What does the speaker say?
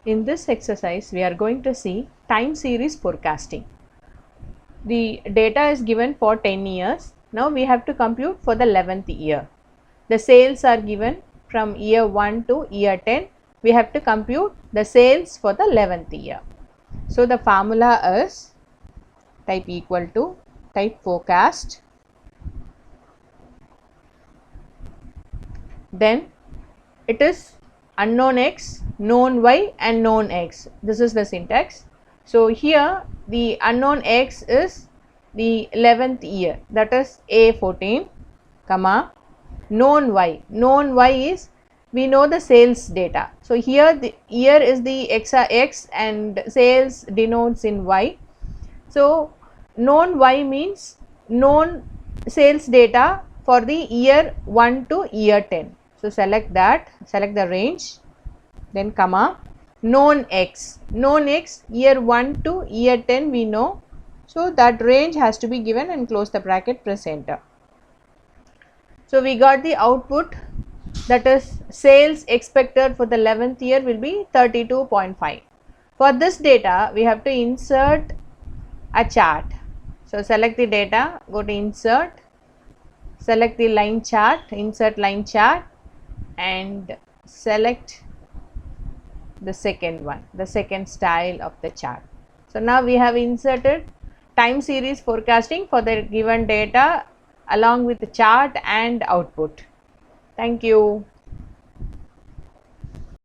In this exercise, we are going to see time series forecasting. The data is given for 10 years. Now we have to compute for the 11th year. The sales are given from year 1 to year 10. We have to compute the sales for the 11th year. So the formula is type equal to type forecast, then it is unknown x, known y and known x. This is the syntax. So here the unknown x is the 11th year, that is A14, comma, known y. Known y is, we know the sales data. So here the year is the x and sales denotes in y. So known y means known sales data for the year 1 to year 10. So select that, select the range, then comma, known x. Known x, year 1 to year 10 we know. So that range has to be given and close the bracket, press enter. So we got the output, that is sales expected for the 11th year will be 32.5. For this data we have to insert a chart. So select the data, go to insert, select the line chart, insert line chart and select the second one, the second style of the chart. So now we have inserted time series forecasting for the given data along with the chart and output. Thank you.